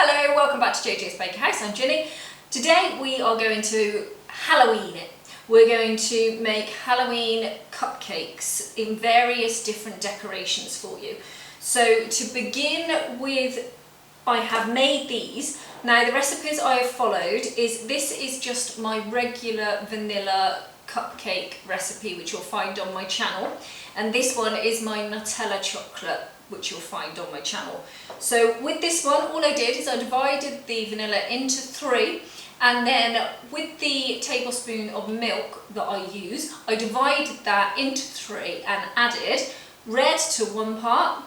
Hello, welcome back to JJ's Baker House. I'm Ginny. Today we are going to Halloween it. We're going to make Halloween cupcakes in various different decorations for you. So to begin with, I have made these. Now the recipes I have followed this is just my regular vanilla cupcake recipe, which you'll find on my channel, and this one is my Nutella chocolate, which you'll find on my channel. So with this one, all I did is I divided the vanilla into 3, and then with the tablespoon of milk that I use, I divided that into 3 and added red to one part,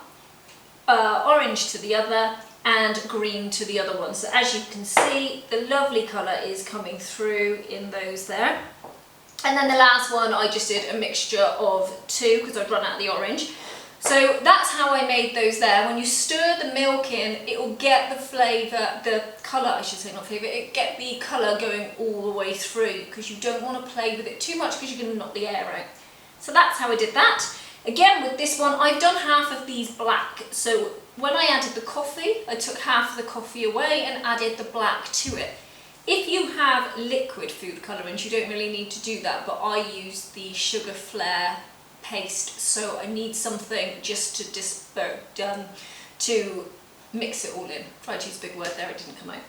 orange to the other, and green to the other one. So as you can see, the lovely colour is coming through in those there. And then the last one, I just did a mixture of 2 because I'd run out of the orange. So that's how I made those there. When you stir the milk in, it will get the flavour, the colour, I should say, not flavour, it get the colour going all the way through, because you don't want to play with it too much because you're going to knock the air out. So that's how I did that. Again, with this one, I've done half of these black. So when I added the coffee, I took half of the coffee away and added the black to it. If you have liquid food colourants, you don't really need to do that, but I use the Sugar Flare paste, so I need something just to mix it all in. Tried to use a big word there, it didn't come out.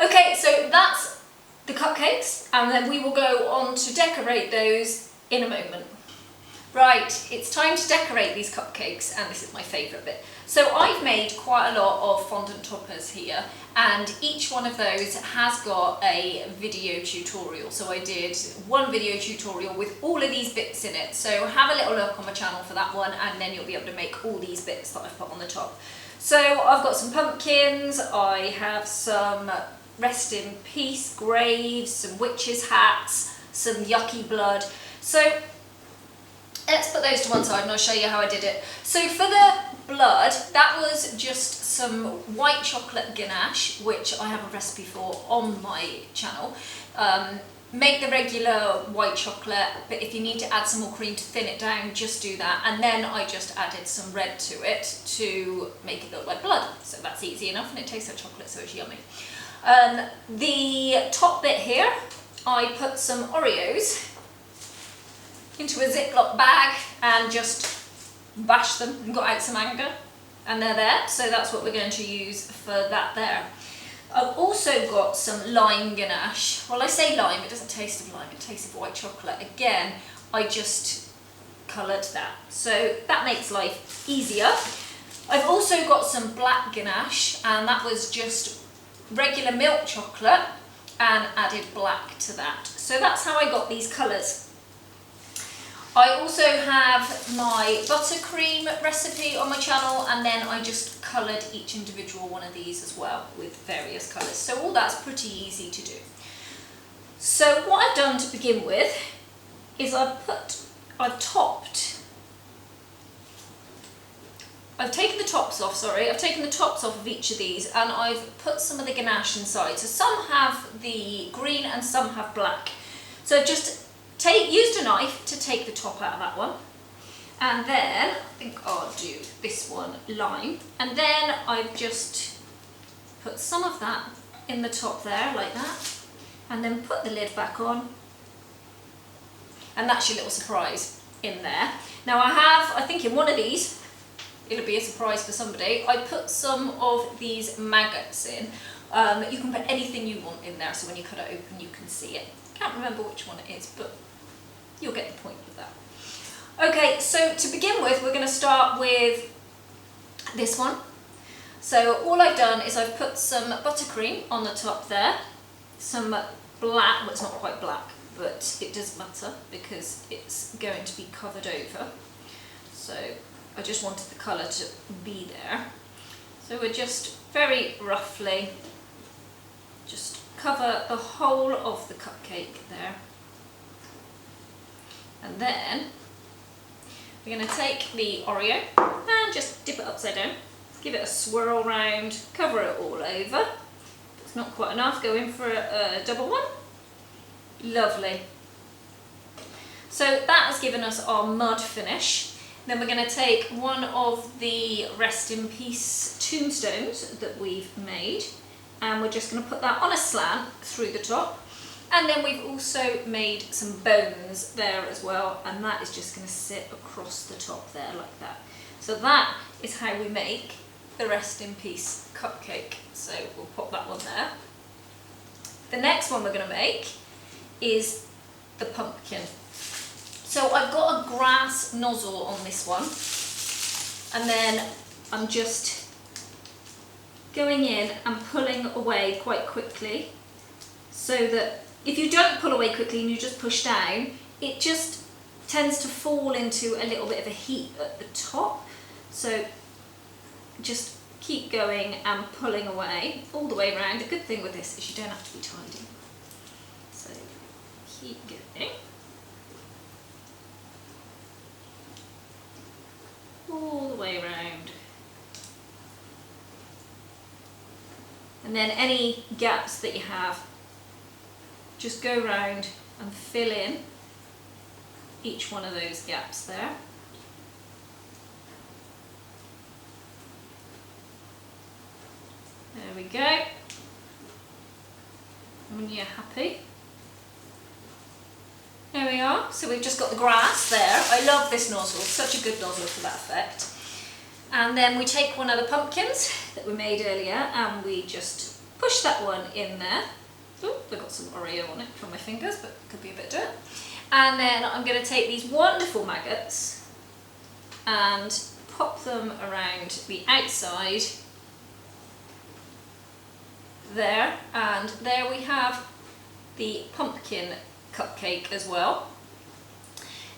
Okay, so that's the cupcakes, and then we will go on to decorate those in a moment. Right, it's time to decorate these cupcakes, and this is my favourite bit. So I've made quite a lot of fondant toppers here, and each one of those has got a video tutorial. So I did one video tutorial with all of these bits in it. So have a little look on my channel for that one, and then you'll be able to make all these bits that I've put on the top. So I've got some pumpkins, I have some rest in peace graves, some witches' hats, some yucky blood. So let's put those to one side and I'll show you how I did it. So for the blood, that was just some white chocolate ganache, which I have a recipe for on my channel. Make the regular white chocolate, but if you need to add some more cream to thin it down, just do that. And then I just added some red to it to make it look like blood. So that's easy enough, and it tastes like chocolate, so it's yummy. The top bit here, I put some Oreos into a Ziploc bag and just bashed them and got out some anger, and they're there. So that's what we're going to use for that there. I've also got some lime ganache. Well, I say lime, it doesn't taste of lime, it tastes of white chocolate. Again, I just coloured that, so that makes life easier. I've also got some black ganache, and that was just regular milk chocolate and added black to that. So that's how I got these colours. I also have my buttercream recipe on my channel, and then I just coloured each individual one of these as well with various colours. So all that's pretty easy to do. So what I've done to begin with is I've taken the tops off of each of these, and I've put some of the ganache inside. So some have the green and some have black. So I've just used a knife to take the top out of that one, and then I think I'll do this one lime, and then I've just put some of that in the top there like that, and then put the lid back on, and that's your little surprise in there. Now I think in one of these, it'll be a surprise for somebody, I put some of these maggots in. You can put anything you want in there, so when you cut it open you can see it. Can't remember which one it is, but you'll get the point with that. Okay, so to begin with, we're going to start with this one. So all I've done is I've put some buttercream on the top there, some black, well it's not quite black, but it does matter because it's going to be covered over. So I just wanted the colour to be there. So we're just very roughly just cover the whole of the cupcake there. And then we're going to take the Oreo and just dip it upside down, give it a swirl round, cover it all over. If it's not quite enough, go in for a double one. Lovely. So that has given us our mud finish. Then we're going to take one of the rest in peace tombstones that we've made, and we're just going to put that on a slant through the top. And then we've also made some bones there as well, and that is just going to sit across the top there like that. So that is how we make the rest in peace cupcake. So we'll pop that one there. The next one we're going to make is the pumpkin. So I've got a grass nozzle on this one, and then I'm just going in and pulling away quite quickly, so that if you don't pull away quickly and you just push down, it just tends to fall into a little bit of a heap at the top. So just keep going and pulling away all the way around. The good thing with this is you don't have to be tidy. So keep going. All the way around. And then any gaps that you have, just go round and fill in each one of those gaps there. There we go. When you're happy. There we are. So we've just got the grass there. I love this nozzle, such a good nozzle for that effect. And then we take one of the pumpkins that we made earlier and we just push that one in there. Oh, I've got some Oreo on it from my fingers, but could be a bit dirt. And then I'm going to take these wonderful maggots and pop them around the outside there, and there we have the pumpkin cupcake as well.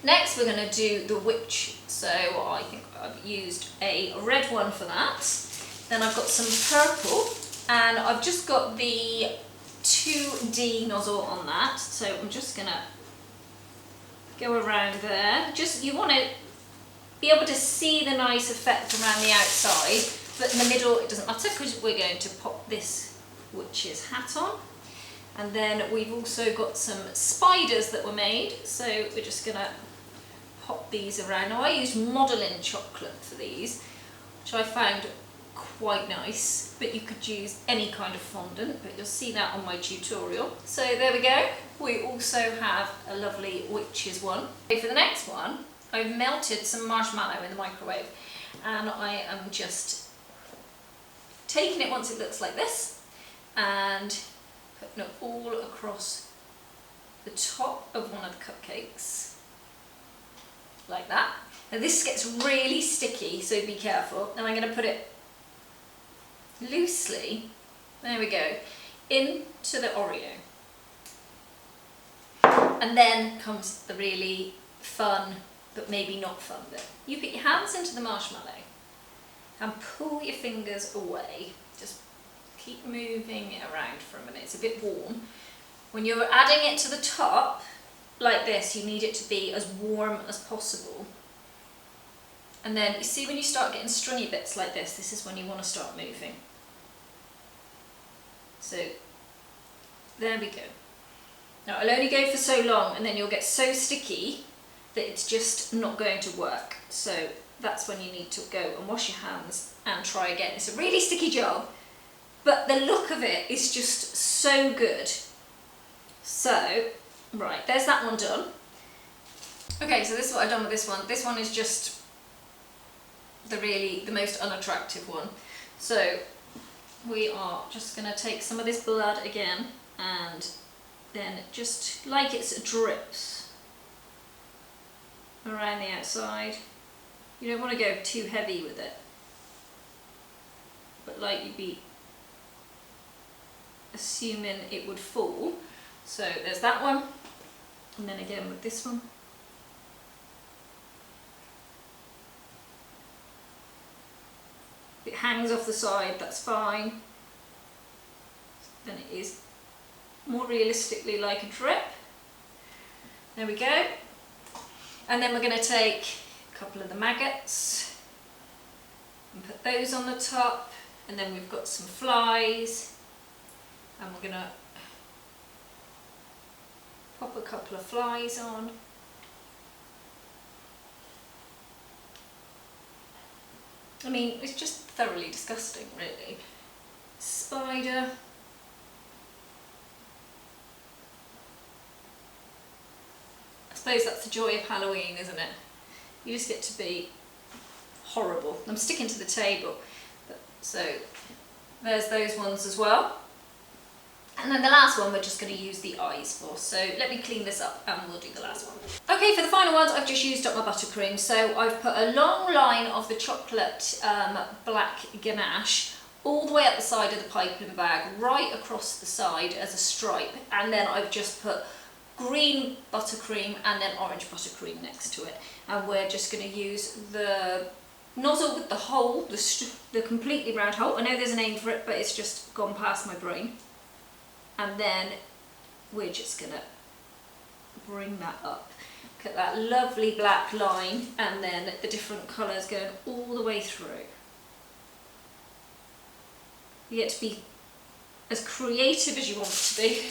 Next we're going to do the witch, so I think I've used a red one for that. Then I've got some purple, and I've just got the 2D nozzle on that, so I'm just going to go around there. Just, you want to be able to see the nice effect around the outside, but in the middle it doesn't matter because we're going to pop this witch's hat on. And then we've also got some spiders that were made, so we're just going to pop these around. Now I use modelling chocolate for these, which I found quite nice, but you could use any kind of fondant, but you'll see that on my tutorial. So there we go. We also have a lovely witch's one. Okay, for the next one, I've melted some marshmallow in the microwave, and I am just taking it once it looks like this and putting it all across the top of one of the cupcakes, like that. Now this gets really sticky, so be careful. And I'm going to put it loosely, there we go, into the Oreo. And then comes the really fun, but maybe not fun bit. You put your hands into the marshmallow and pull your fingers away. Just keep moving it around for a minute. It's a bit warm. When you're adding it to the top, like this, you need it to be as warm as possible. And then you see when you start getting stringy bits like this is when you want to start moving. So there we go. Now I'll only go for so long, and then you'll get so sticky that it's just not going to work. So that's when you need to go and wash your hands and try again. It's a really sticky job, but the look of it is just so good. So, right, there's that one done. Okay, so this is what I've done with this one. This one is just the most unattractive one. So we are just going to take some of this blood again, and then just like it drips around the outside. You don't want to go too heavy with it, but like you'd be assuming it would fall. So there's that one, and then again with this one. If it hangs off the side, that's fine. Then it is more realistically like a drip. There we go. And then we're going to take a couple of the maggots and put those on the top, and then we've got some flies, and we're going to pop a couple of flies on. I mean, it's just thoroughly disgusting, really. Spider, suppose that's the joy of Halloween, isn't it? You just get to be horrible. I'm sticking to the table. So there's those ones as well. And then the last one we're just going to use the eyes for. So let me clean this up and we'll do the last one. Okay, for the final ones I've just used up my buttercream. So I've put a long line of the chocolate black ganache all the way up the side of the piping bag, right across the side as a stripe. And then I've just put green buttercream and then orange buttercream next to it. And we're just going to use the nozzle with the hole, the completely round hole. I know there's a name for it, but it's just gone past my brain. And then we're just going to bring that up. Look at that lovely black line, and then the different colours going all the way through. You get to be as creative as you want to be.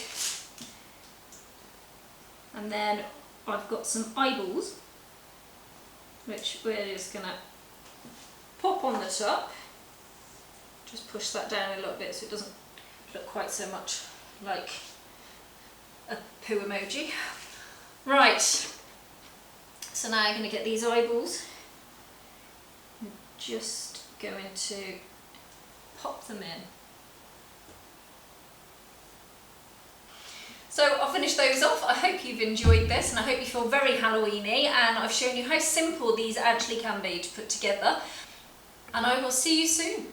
And then I've got some eyeballs, which we're just going to pop on the top. Just push that down a little bit so it doesn't look quite so much like a poo emoji. Right, so now I'm going to get these eyeballs. I'm just going to pop them in. So I'll finish those off. I hope you've enjoyed this and I hope you feel very Halloweeny, and I've shown you how simple these actually can be to put together. And I will see you soon.